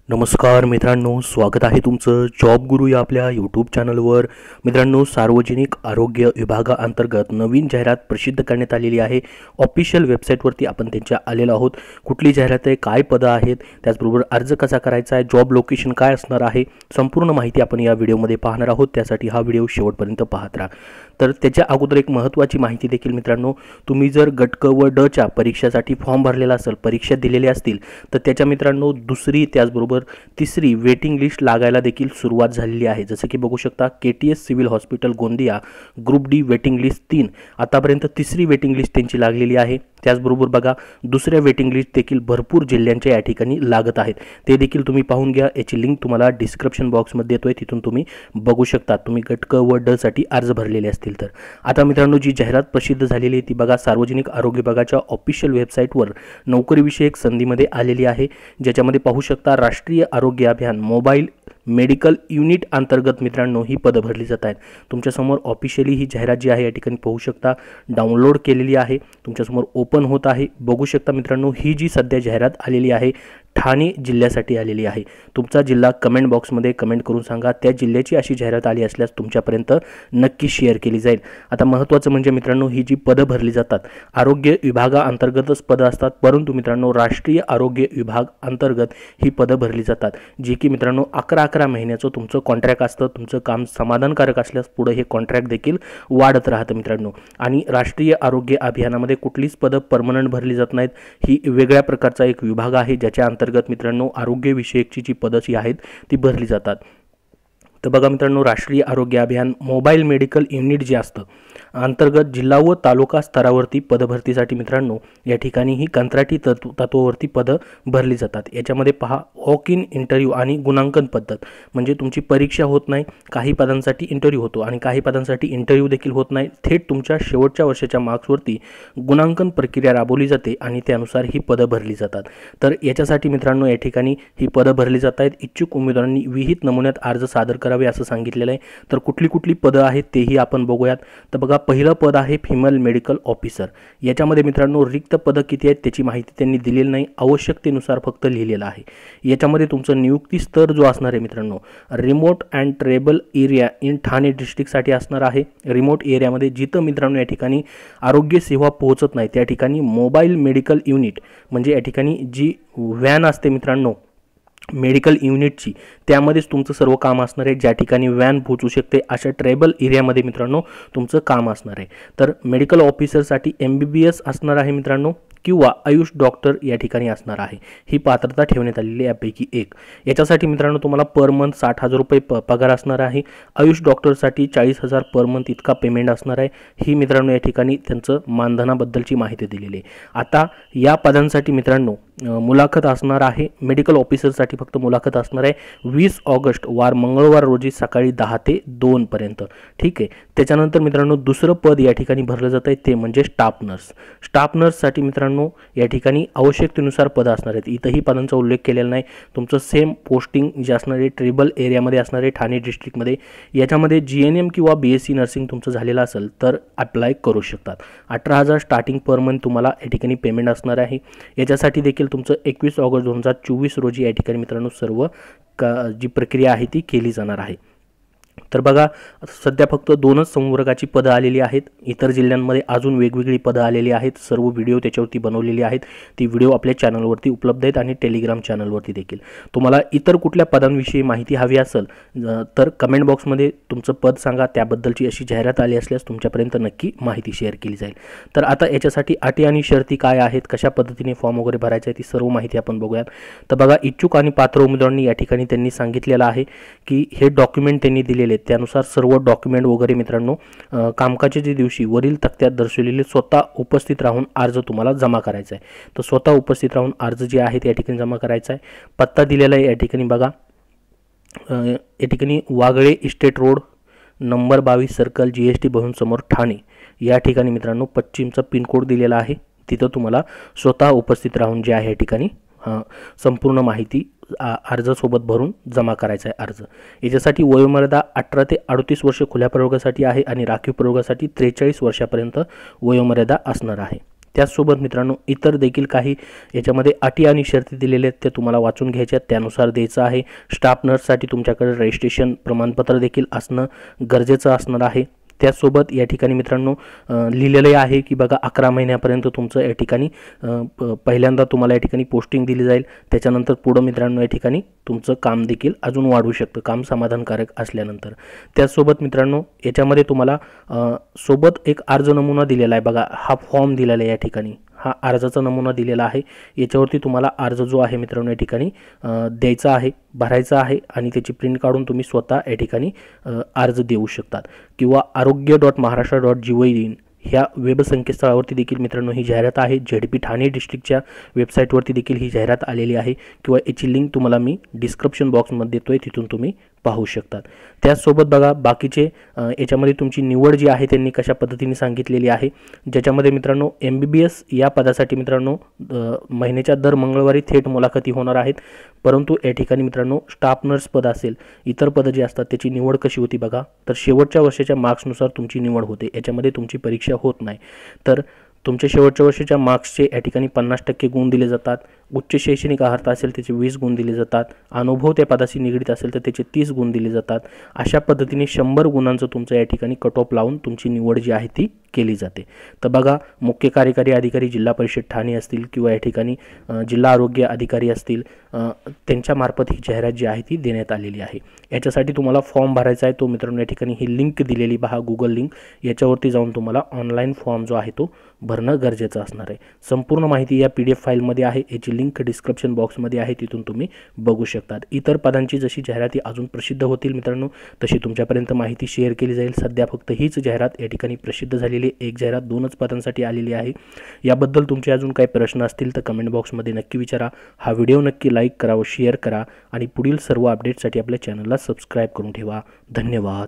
नमस्कार मित्रांनो, स्वागत आहे तुमचं जॉब गुरु या आपल्या यूट्यूब चॅनलवर। मित्रांनो, सार्वजनिक आरोग्य विभागाअंतर्गत नवीन जाहिरात प्रसिद्ध करण्यात आलेली आहे। ऑफिशियल वेबसाईटवरती आपण त्यांच्या आलेलो आहोत। कुठली जाहिरात आहे, काय पदं आहेत, त्याचबरोबर अर्ज कसा करायचा आहे, जॉब लोकेशन काय असणार आहे, संपूर्ण माहिती आपण या व्हिडिओमध्ये पाहणार आहोत। त्यासाठी हा व्हिडिओ शेवटपर्यंत पाहत राहा। तर त्याच्या अगोदर एक महत्त्वाची माहिती देखील मित्रांनो, तुम्ही जर गट क व ड च्या परीक्षेसाठी फॉर्म भरलेला असेल, परीक्षा दिलेल्या असतील, तर त्याच्या मित्रांनो दुसरी त्याचबरोबर तिसरी वेटिंग लिस्ट लागायला देखील सुरुवात झालेली आहे। जसं की बघू शकता, KTS civil hospital Gondia group D waiting list 3 आतापर्यंत तिसरी वेटिंग लिस्ट त्यांची लागलेली आहे। त्याचबरोबर बघा, दुसऱ्या वेटिंग लिस्ट देखील भरपूर जिल्ह्यांच्या या ठिकाणी लागत आहेत। ते देखील तुम्ही पाहून घ्या। याची लिंक तुम्हाला डिस्क्रिप्शन बॉक्समध्ये देतोय, तिथून तुम्ही बघू शकता। तुम्ही गट क व ड साठी अर्ज भरलेले असतील तर। आता मित्रांनो, जी जाहिरात प्रसिद्ध झालेली आहे ती बघा, सार्वजनिक आरोग्य विभागाच्या ऑफिशियल वेबसाईटवर नोकरीविषयक संधीमध्ये आलेली आहे। ज्याच्यामध्ये पाहू शकता, राष्ट्रीय आरोग्य अभियान मोबाईल मेडिकल युनिट अंतर्गत मित्रांनो ही पदं भरली जात आहेत। तुमच्यासमोर ऑफिशियली ही जाहिरात जी आहे या ठिकाणी पाहू शकता, डाउनलोड केलेली आहे, तुमच्यासमोर ओपन होत आहे। बघू शकता मित्रांनो, ही जी सध्या जाहिरात आलेली आहे ठाणे जिल्ह्यासाठी आलेली आहे। तुमचा जिल्हा कमेंट बॉक्समध्ये कमेंट करून सांगा, त्या जिल्ह्याची अशी जाहिरात आली असल्यास तुमच्यापर्यंत नक्की शेअर केली जाईल। आता महत्त्वाचं म्हणजे मित्रांनो, ही जी पदं भरली जातात आरोग्य विभागाअंतर्गतच पदं असतात, परंतु मित्रांनो राष्ट्रीय आरोग्य विभाग अंतर्गत ही पदं भरली जातात, जी की मित्रांनो 11 महिन्याचं तुमचं कॉन्ट्रॅक्ट असतं। तुमचं काम समाधानकारक असल्यास पुढे हे कॉन्ट्रॅक्ट देखील वाढत राहतं मित्रांनो। आणि राष्ट्रीय आरोग्य अभियानामध्ये कुठलीच पदं परमनंट भरली जात नाहीत, ही वेगळ्या प्रकारचा एक विभाग आहे ज्याच्या अंतर्गत मित्रांनो आरोग्य विषयकची जी पदं जी आहेत ती भरली जातात। तर बघा मित्रांनो, राष्ट्रीय आरोग्य अभियान मोबाईल मेडिकल युनिट जे असतं अंतर्गत जिल्हा व तालुका स्तरावरती पदभरतीसाठी मित्रांनो या ठिकाणी ही कंत्राटी तत्वावरती पदं भरली जातात। याच्यामध्ये पहा, वॉक इन इंटरव्ह्यू आणि गुणांकन पद्धत, म्हणजे तुमची परीक्षा होत नाही, काही पदांसाठी इंटरव्ह्यू होतो आणि काही पदांसाठी इंटरव्ह्यू देखील होत नाही, थेट तुमच्या शेवटच्या वर्षाच्या मार्क्सवरती गुणांकन प्रक्रिया राबवली जाते आणि त्यानुसार ही पदं भरली जातात। तर याच्यासाठी मित्रांनो या ठिकाणी ही पदं भरली जात आहेत। इच्छुक उमेदवारांनी विहित नमुन्यात अर्ज सादर करावे असं सांगितलेलं आहे। तर कुठली कुठली पदं आहेत तेही आपण बघूयात। तर बघा, पहिलं पद आहे फिमेल मेडिकल ऑफिसर। याच्यामध्ये मित्रांनो रिक्त पदं किती आहेत त्याची माहिती त्यांनी दिलेली नाही, आवश्यकतेनुसार फक्त लिहिलेलं आहे। याच्यामध्ये तुमचं नियुक्ती स्तर जो असणार आहे मित्रांनो, remote and tribal area in Thane डिस्ट्रिक्टसाठी असणार आहे। रिमोट एरियामध्ये जिथं मित्रांनो या ठिकाणी आरोग्य सेवा पोहोचत नाही त्या ठिकाणी मोबाईल मेडिकल युनिट, म्हणजे या ठिकाणी जी व्हॅन असते मित्रांनो मेडिकल युनिटची, त्यामध्येच तुमचं सर्व काम असणार आहे। ज्या ठिकाणी व्हॅन पोहोचू शकते अशा ट्रायबल एरियामध्ये मित्रांनो तुमचं काम असणार आहे। तर मेडिकल ऑफिसरसाठी MBBS असणार आहे मित्रांनो, किंवा आयुष डॉक्टर या ठिकाणी असणार आहे। ही पात्रता ठेवण्यात आलेली यापैकी एक। याच्यासाठी मित्रांनो तुम्हाला पर मंथ 60,000 रुपये पगार असणार आहे। आयुष डॉक्टरसाठी 40,000 पर मंथ इतका पेमेंट असणार आहे। ही मित्रांनो या ठिकाणी त्यांचं मानधनाबद्दलची माहिती दिलेली आहे। आता या पदांसाठी मित्रांनो मुलाखत असणार आहे। मेडिकल ऑफिसरसाठी फक्त मुलाखत असणार आहे 20 ऑगस्ट वार मंगळवार रोजी सकाळी 10 ते 2 पर्यंत। ठीक आहे। त्याच्यानंतर मित्रांनो दुसरं पद या ठिकाणी भरलं जात आहे ते म्हणजे स्टाफ नर्स। स्टाफ नर्ससाठी मित्रांनो या ठिकाणी आवश्यकतेनुसार पदं असणार आहेत। इथंही पदांचा उल्लेख केलेला नाही। तुमचं सेम पोस्टिंग जे असणार आहे ट्रिबल एरियामध्ये असणार आहे ठाणे डिस्ट्रिक्टमध्ये। याच्यामध्ये GNM किंवा BSc नर्सिंग तुमचं झालेलं असेल तर अप्लाय करू शकतात। 18,000 स्टार्टिंग पर मंथ तुम्हाला या ठिकाणी पेमेंट असणार आहे। याच्यासाठी देखील तुमचं 21 ऑगस्ट 2024 रोजी या ठिकाणी मित्रांनो सर्व जी प्रक्रिया आहे ती केली जाणार आहे। तर बघा, सध्या फक्त 2च संवर्गाची पदं आलेली आहेत। इतर जिल्ह्यांमध्ये अजून वेगवेगळी पदं आलेली आहेत। सर्व व्हिडिओ त्याच्यावरती बनवलेली आहेत। ती व्हिडिओ आपल्या चॅनलवरती उपलब्ध आहेत आणि टेलिग्राम चॅनलवरती देखील। तुम्हाला इतर कुठल्या पदांविषयी माहिती हवी असेल तर कमेंट बॉक्समध्ये तुमचं पद सांगा, त्याबद्दलची अशी जाहिरात आली असल्यास तुमच्यापर्यंत नक्की माहिती शेअर केली जाईल। तर आता याच्यासाठी अटी आणि शर्ती काय आहेत, कशा पद्धतीने फॉर्म वगैरे भरायचा आहे ती सर्व माहिती आपण बघूयात। तर बघा, इच्छुक आणि पात्र उमेदवारांनी या ठिकाणी त्यांनी सांगितलेलं आहे की हे डॉक्युमेंट त्यांनी दिलेले, त्यानुसार सर्व डॉक्युमेंट वगैरे मित्रांनो कामकाजाच्या दिवशी वरील तक्त्यात दर्शवलेले स्वतः उपस्थित राहून अर्ज तुम्हाला जमा करायचा आहे। तर स्वतः उपस्थित राहून अर्ज जे आहे या ठिकाणी जमा करायचा आहे। पत्ता दिलेला आहे या ठिकाणी बघा, या ठिकाणी Wagle estate road number 22 circle GST भवन समोर ठाणे या ठिकाणी मित्रांनो पश्चिमचा पिनकोड दिलेला आहे। तिथं तुम्हाला स्वतः उपस्थित राहून जे आहे या ठिकाणी संपूर्ण माहिती अर्जासोबत भरून जमा करायचा आहे अर्ज। याच्यासाठी वयोमर्यादा 18 ते 38 वर्ष खुल्या प्रवर्गासाठी आहे आणि राखीव प्रवर्गासाठी 43 वर्षापर्यंत वयोमर्यादा असणार आहे। त्याचसोबत मित्रांनो इतर देखील काही याच्यामध्ये अटी आणि शर्ती दिलेल्या आहेत, त्या तुम्हाला वाचून घ्यायच्या, त्यानुसार द्यायचं आहे. स्टाफ नर्ससाठी तुमच्याकडे रजिस्ट्रेशन प्रमाणपत्र देखील असणं गरजेचं असणार आहे. त्याचसोबत या ठिकाणी मित्रांनो लिहिलेलं आहे की बघा 11 महिन्यापर्यंत तुमचं या ठिकाणी पहिल्यांदा तुम्हाला या ठिकाणी पोस्टिंग दिली जाईल. त्याच्यानंतर पुढं मित्रांनो या ठिकाणी तुमचं काम देखील अजून वाढू शकतं, काम समाधानकारक असल्यानंतर. त्याचसोबत मित्रांनो याच्यामध्ये तुम्हाला सोबत एक अर्ज नमुना दिलेला आहे बघा, हा फॉर्म दिलेला आहे या ठिकाणी, हा अर्जाचा नमुना दिलेला आहे. याच्यावरती तुम्हाला अर्ज जो आहे मित्रांनो या ठिकाणी द्यायचा आहे, भरायचा आहे आणि त्याची प्रिंट काढून तुम्ही स्वतः या ठिकाणी अर्ज देऊ शकतात. किंवा आरोग्य.महाराष्ट्र.gov.in ह्या वेब संकेतस्थळावरती देखील मित्रांनो ही जाहिरात आहे. ZP ठाणे डिस्ट्रिक्टच्या वेबसाईटवरती देखील ही जाहिरात आलेली आहे किंवा याची लिंक तुम्हाला मी डिस्क्रिप्शन बॉक्समध्ये देतोय, तिथून तुम्ही पाहू शकतात. त्याचसोबत बघा बाकीचे याच्यामध्ये तुमची निवड जी आहे त्यांनी कशा पद्धतीने सांगितलेली आहे, ज्याच्यामध्ये मित्रांनो MBBS या पदासाठी मित्रांनो महिन्याच्या दर मंगळवारी थेट मुलाखती होणार आहेत. परंतु या ठिकाणी मित्रांनो स्टाफ नर्स पद असेल, इतर पदं जी असतात त्याची निवड कशी होती बघा, तर शेवटच्या वर्षाच्या मार्क्सनुसार तुमची निवड होते. याच्यामध्ये तुमची परीक्षा होत नाही. तर तुमच्या शेवटच्या वर्षाच्या मार्क्सचे या ठिकाणी 50% गुण दिले जातात. उच्च शैक्षणिक अर्हता असेल त्याचे 20 गुण दिले जातात. अनुभव त्या पदाशी निगडीत असेल तर त्याचे 30 गुण दिले जातात. अशा पद्धतीने 100 गुणांचं तुमचं या ठिकाणी कट ऑफ लावून तुमची निवड जी आहे ती केली जाते. तर बघा मुख्य कार्यकारी अधिकारी जिल्हा परिषद ठाणे असतील किंवा या ठिकाणी जिल्हा आरोग्य अधिकारी असतील, त्यांच्यामार्फत ही जाहिरात जी आहे ती देण्यात आलेली आहे. याच्यासाठी तुम्हाला फॉर्म भरायचा आहे. तो मित्रांनो या ठिकाणी ही लिंक दिलेली पहा, गुगल लिंक, याच्यावरती जाऊन तुम्हाला ऑनलाईन फॉर्म जो आहे तो भरणं गरजेचं असणार आहे. संपूर्ण माहिती या PDF फाईलमध्ये आहे, याची लिंक डिस्क्रिप्शन बॉक्समध्ये आहे, तिथून तुम्ही बघू शकतात. इतर पदांची जशी जाहिराती अजून प्रसिद्ध होतील मित्रांनो तशी तुमच्यापर्यंत माहिती शेअर केली जाईल. सध्या फक्त हीच जाहिरात या ठिकाणी प्रसिद्ध झालेली, एक जाहिरात 2च पदांसाठी आलेली आहे. याबद्दल तुमचे अजून काही प्रश्न असतील तर कमेंट बॉक्समध्ये नक्की विचारा. हा व्हिडिओ नक्की लाईक करा व शेअर करा आणि पुढील सर्व अपडेट्ससाठी आपल्या चॅनलला सबस्क्राईब करून ठेवा. धन्यवाद.